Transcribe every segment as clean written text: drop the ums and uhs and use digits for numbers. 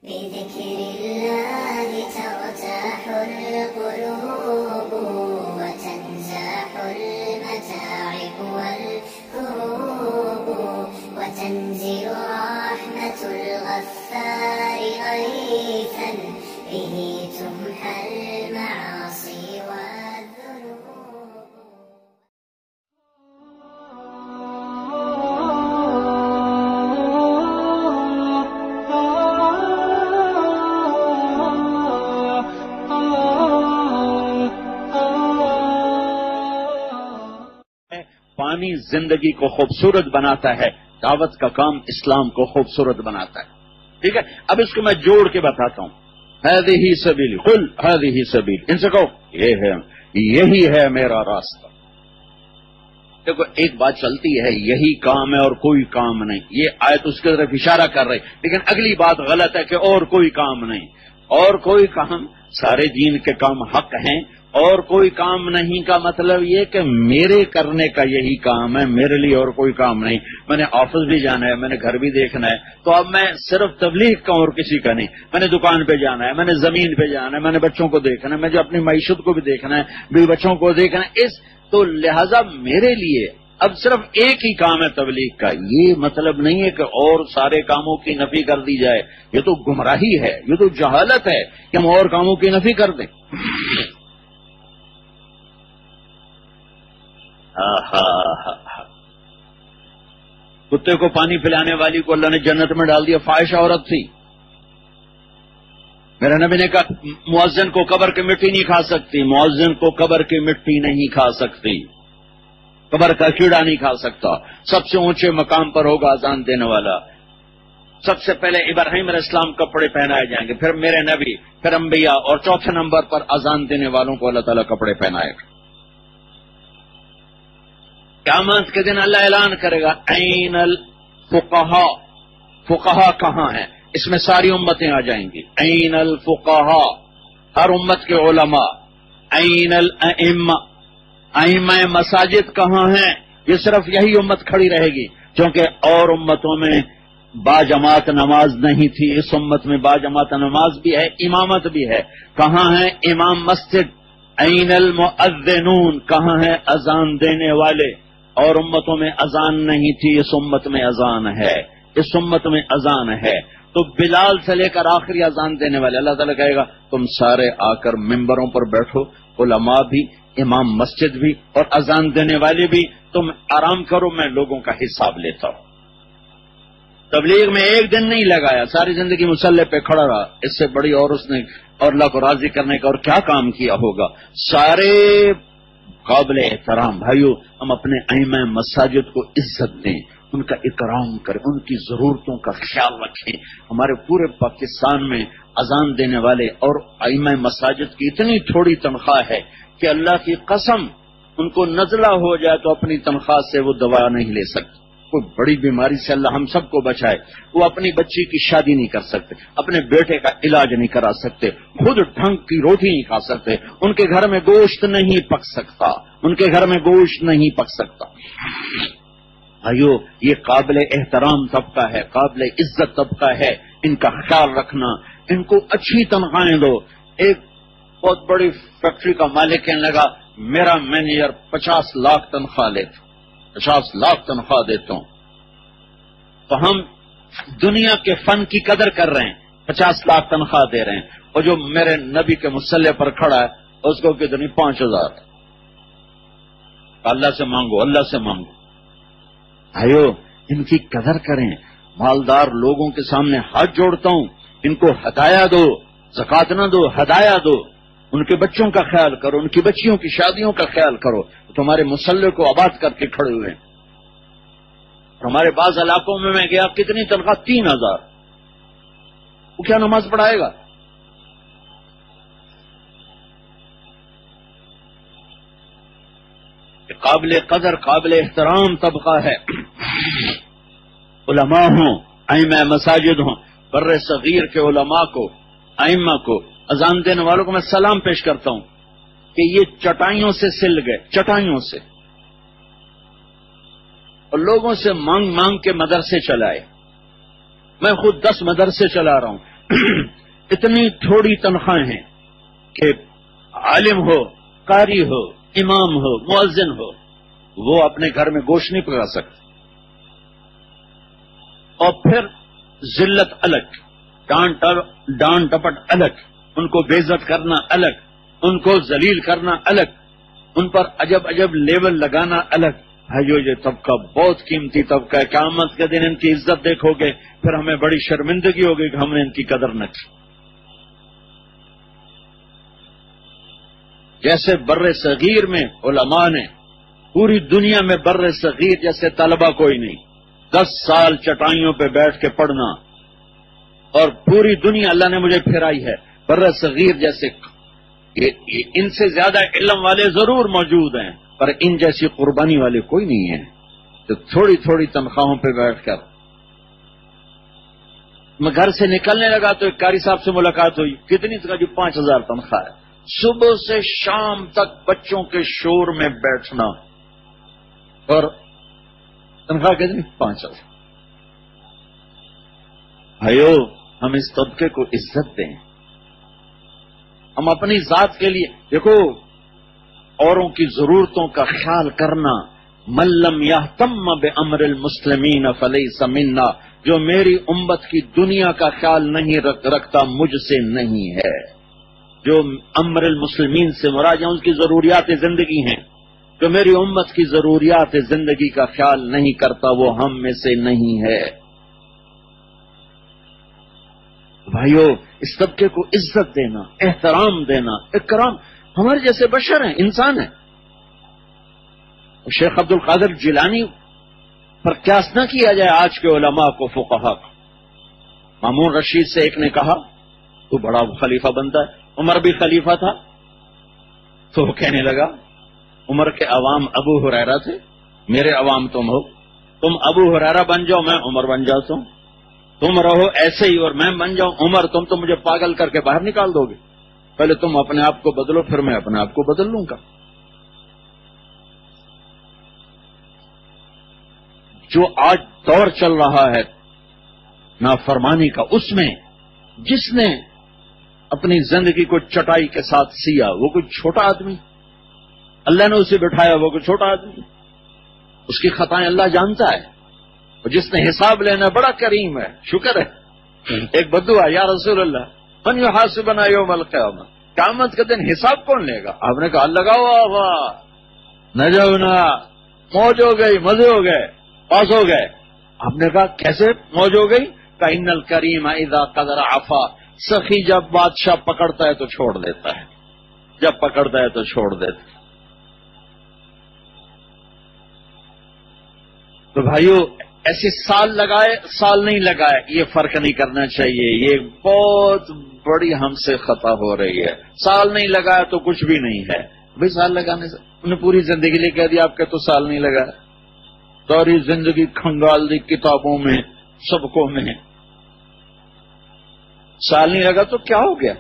بذكر الله ترتاح القلوب وتنزاح المتاعب والكروب وتنزل رحمة الغفار غيثا به تمحى المعاصي والذنوب. پانی زندگی کو خوبصورت بناتا ہے، دعوت کا کام اسلام کو خوبصورت بناتا ہے. ٹھیک ہے، اب اس کو میں جوڑ کے بتاتا ہوں. هذه سبیل، قل هذه سبیل، ان سے کہو یہی ہے میرا راستہ. دیکھو ایک بات چلتی ہے، یہی کام ہے اور کوئی کام نہیں. یہ آیت اس کی طرف اشارہ کر رہی، لیکن اگلی بات غلط ہے کہ اور کوئی کام نہیں. اور کوئی کام، سارے دین کے کام حق ہیں، اور کوئی کام نہیں کا مطلب یہ کہ میرے کرنے کا یہی کام ہے، میرے لیے اور کوئی کام نہیں. میں نے آفس بھی جانا ہے، میں نے گھر بھی دیکھنا ہے، تو اب میں صرف تبلیغ کا اور کسی کا نہیں. میں نے دکان پہ جانا ہے، میں نے زمین پہ جانا ہے، میں نے بچوں کو دیکھنا ہے، مجھے اپنی معیشت کو بھی دیکھنا ہے، بیوی بچوں کو دیکھنا ہے. تو لہذا میرے لیے اب صرف ایک ہی کام ہے تبلیغ کا. یہ مطلب نہیں ہے کہ اور سارے کاموں کی نفی کر دی جائے. یہ تو گمراہی ہے، یہ تو جہالت ہے کہ ہم اور کاموں کی نفی کر دیں. کتے کو پانی پلانے والی کو اللہ نے جنت میں ڈال دیا، فاحشہ عورت تھی. میرے نبی نے کہا مؤذن کو قبر کی مٹی نہیں کھا سکتی، مؤذن کو قبر کی مٹی نہیں کھا سکتی، قبر کا کیڑا نہیں کھا سکتا. سب سے اونچے مقام پر ہوگا اذان دینے والا. سب سے پہلے ابراہیم علیہ السلام کپڑے پہنائے جائیں گے، پھر میرے نبی، پھر انبیاء، اور چوتھے نمبر پر اذان دینے والوں کو اللہ تعالیٰ کپڑے پہنائے گا. قیامت کے دن اللہ اعلان کرے گا این الفقہا، فقہا کہاں ہیں؟ اس میں ساری امتیں آ جائیں گی. این الفقہا، ہر امت کے علماء. این الائمہ، ائمہ مساجد کہاں ہیں؟ یہ صرف یہی امت کھڑی رہے گی، کیونکہ اور امتوں میں باجماعت نماز نہیں تھی، اس امت میں باجماعت نماز بھی ہے، امامت بھی ہے. کہاں ہے امام مسجد؟ این المؤذنون، کہاں ہے اذان دینے والے؟ اور امتوں میں اذان نہیں تھی، اس امت میں اذان ہے، اس امت میں اذان ہے. تو بلال سے لے کر آخری اذان دینے والے، اللہ تعالیٰ کہے گا تم سارے آ کر ممبروں پر بیٹھو، علماء بھی، امام مسجد بھی، اور اذان دینے والے بھی. تم آرام کرو، میں لوگوں کا حساب لیتا ہوں. تبلیغ میں ایک دن نہیں لگایا، ساری زندگی مسلح پہ کھڑا رہا. اس سے بڑی اور اس نے اور اللہ کو راضی کرنے کا اور کیا کام کیا ہوگا؟ سارے قابل احترام بھائیو، ہم اپنے ائمہ مساجد کو عزت دیں، ان کا اکرام کریں، ان کی ضرورتوں کا خیال رکھیں. ہمارے پورے پاکستان میں اذان دینے والے اور ائمہ مساجد کی اتنی تھوڑی تنخواہ ہے کہ اللہ کی قسم ان کو نزلہ ہو جائے تو اپنی تنخواہ سے وہ دوا نہیں لے سکتے. کوئی بڑی بیماری سے اللہ ہم سب کو بچائے، وہ اپنی بچی کی شادی نہیں کر سکتے، اپنے بیٹے کا علاج نہیں کرا سکتے، خود ڈھنگ کی روٹی نہیں کھا سکتے، ان کے گھر میں گوشت نہیں پک سکتا، ان کے گھر میں گوشت نہیں پک سکتا. بھائیو، یہ قابل احترام طبقہ ہے، قابل عزت طبقہ ہے. ان کا خیال رکھنا، ان کو اچھی تنخواہیں دو. ایک بہت بڑی فیکٹری کا مالک کہنے لگا میرا مینیجر 50 لاکھ تنخواہ لیتا، 50 لاکھ تنخواہ دیتا ہوں. تو ہم دنیا کے فن کی قدر کر رہے ہیں، 50 لاکھ تنخواہ دے رہے ہیں، اور جو میرے نبی کے مسلح پر کھڑا ہے اس کو کتنی 5000. اللہ سے مانگو، اللہ سے مانگو. بھائیو، ان کی قدر کریں. مالدار لوگوں کے سامنے ہاتھ جوڑتا ہوں، ان کو ہدایہ دو، زکات نہ دو، ہدایہ دو. ان کے بچوں کا خیال کرو، ان کی بچیوں کی شادیوں کا خیال کرو. تمہارے مسلح کو آباد کر کے کھڑے ہوئے ہیں. ہمارے بعض علاقوں میں گیا، کتنی تنخواہ؟ 3000. وہ کیا نماز پڑھائے گا؟ قابل قدر، قابل احترام طبقہ ہے. علماء ہوں، ائمہ مساجد ہوں، بر صغیر کے علماء کو، ائمہ کو، اذان دینے والوں کو میں سلام پیش کرتا ہوں کہ یہ چٹائیوں سے سل گئے، چٹائیوں سے، اور لوگوں سے مانگ مانگ کے مدرسے چلائے. میں خود 10 مدرسے چلا رہا ہوں. اتنی تھوڑی تنخواہیں ہیں کہ عالم ہو، قاری ہو، امام ہو، مؤذن ہو، وہ اپنے گھر میں گوشت نہیں پکا سکتے. اور پھر ذلت الگ، ڈانٹ ٹپٹ الگ، ان کو بے عزت کرنا الگ، ان کو ذلیل کرنا الگ، ان پر عجب عجب لیبل لگانا الگ. بھائیو یہ طبقہ بہت قیمتی طبقہ ہے. قیامت کے دن ان کی عزت دیکھو گے پھر ہمیں بڑی شرمندگی ہوگی کہ ہم نے ان کی قدر نہ کی. جیسے بر صغیر میں علماء نے، پوری دنیا میں بر صغیر جیسے طلبہ کوئی نہیں. 10 سال چٹائیوں پہ بیٹھ کے پڑھنا، اور پوری دنیا اللہ نے مجھے پھرائی ہے. بر صغیر جیسے ان سے زیادہ علم والے ضرور موجود ہیں، پر ان جیسی قربانی والے کوئی نہیں ہے. تو تھوڑی تھوڑی تنخواہوں پہ بیٹھ کر میں گھر سے نکلنے لگا تو ایک قاری صاحب سے ملاقات ہوئی. کتنی کا؟ جو 5000 تنخواہ ہے. صبح سے شام تک بچوں کے شور میں بیٹھنا، اور تنخواہ کتنی؟ 5000. بھائیو ہم اس طبقے کو عزت دیں. ہم اپنی ذات کے لیے دیکھو، اوروں کی ضرورتوں کا خیال کرنا. من لم یہتم بامر المسلمین فلیس منا، جو میری امت کی دنیا کا خیال نہیں رکھتا مجھ سے نہیں ہے. جو امر المسلمین سے مراد ان کی ضروریات زندگی ہیں، جو میری امت کی ضروریات زندگی کا خیال نہیں کرتا وہ ہم میں سے نہیں ہے. بھائیو اس طبقے کو عزت دینا، احترام دینا، اکرام. ہمارے جیسے بشر ہیں، انسان ہیں. شیخ عبد القادر جیلانی پر قیاس نہ کیا جائے آج کے علماء کو، فقہا کو. مامون رشید سے ایک نے کہا تو بڑا خلیفہ بنتا ہے. عمر بھی خلیفہ تھا، تو وہ کہنے لگا عمر کے عوام ابو ہریرہ تھے، میرے عوام تم ہو. تم ابو ہریرہ بن جاؤ، میں عمر بن جاتا ہوں. تم رہو ایسے ہی اور میں بن جاؤں عمر، تم تو مجھے پاگل کر کے باہر نکال دو گے. پہلے تم اپنے آپ کو بدلو، پھر میں اپنے آپ کو بدل لوں گا. جو آج دور چل رہا ہے نافرمانی کا، اس میں جس نے اپنی زندگی کو چٹائی کے ساتھ سیا وہ کوئی چھوٹا آدمی، اللہ نے اسے بٹھایا وہ کوئی چھوٹا آدمی. اس کی خطائیں اللہ جانتا ہے. اور جس نے حساب لینا بڑا کریم ہے، شکر ہے. ایک بدعا، یا رسول اللہ من یحاسبنا یوم القیامہ، قیامت کے دن حساب کون لے گا؟ آپ نے کہا لگاؤ نجونا، موج ہو گئی، مزے ہو گئے، پاس ہو گئے. آپ نے کہا کیسے موج ہو گئی؟ کہ ان الکریم اذا قدر عفا، سخی جب بادشاہ پکڑتا ہے تو چھوڑ دیتا ہے، جب پکڑتا ہے تو چھوڑ دیتا ہے. تو بھائیو ایسے سال لگائے سال نہیں لگائے یہ فرق نہیں کرنا چاہیے. یہ بہت بڑی ہم سے خطا ہو رہی ہے. سال نہیں لگایا تو کچھ بھی نہیں ہے. بھائی سال لگانے سے انہیں پوری زندگی لیے کہہ دیا آپ کے تو سال نہیں لگا، ساری زندگی کھنگال دی کتابوں میں سبقوں میں، سال نہیں لگا تو کیا ہو گیا؟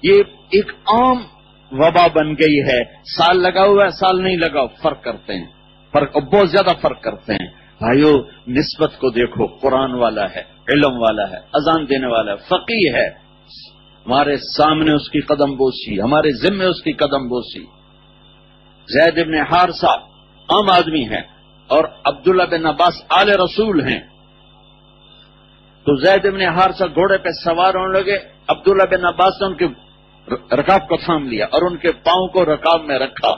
یہ ایک عام وبا بن گئی ہے. سال لگا ہوا ہے، سال نہیں لگا، فرق کرتے ہیں، فرق بہت زیادہ فرق کرتے ہیں. بھائیو نسبت کو دیکھو، قرآن والا ہے، علم والا ہے، اذان دینے والا ہے، فقیہ ہے، ہمارے سامنے اس کی قدم بوسی، ہمارے ذمے اس کی قدم بوسی. زید ابن حارثہ عام آدمی ہے اور عبداللہ بن عباس آل رسول ہیں. تو زید ابن حارثہ گھوڑے پہ سوار ہونے لگے، عبداللہ بن عباس نے ان کے رکاب کو تھام لیا اور ان کے پاؤں کو رکاب میں رکھا.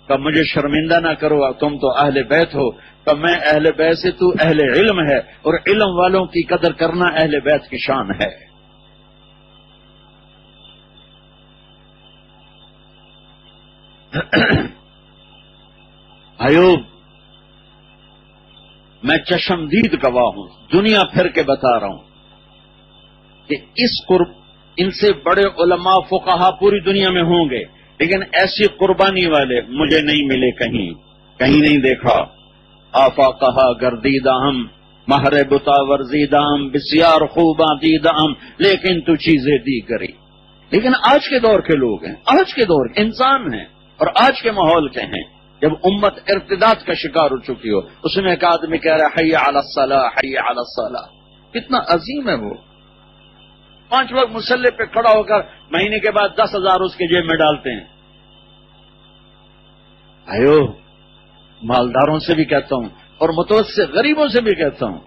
کہ مجھے شرمندہ نہ کرو، تم تو اہل بیت ہو. کہ میں اہل بیت سے، تو اہل علم ہے، اور علم والوں کی قدر کرنا اہل بیت کی شان ہے. ایوب میں چشمدید گواہ ہوں، دنیا پھر کے بتا رہا ہوں کہ اس قرب ان سے بڑے علماء فقہا پوری دنیا میں ہوں گے، لیکن ایسی قربانی والے مجھے نہیں ملے، کہیں نہیں دیکھا. آفا کہا گردیدہ ہم مہر بتا ورزیدہ ہم بسیار خوباں دیدہ ہم، لیکن تو چیزیں دی کری. لیکن آج کے دور کے لوگ ہیں، آج کے دور انسان ہیں اور آج کے ماحول کے ہیں. جب امت ارتداد کا شکار ہو چکی ہو، اس میں ایک آدمی کہہ رہا ہے حی علی الصلاح، حی علی الصلاح. کتنا عظیم ہے وہ. 5 وقت مسلح پہ کھڑا ہو کر مہینے کے بعد 10,000 اس کے جیب میں ڈالتے ہیں. مالداروں سے بھی کہتا ہوں اور متوسط غریبوں سے بھی کہتا ہوں,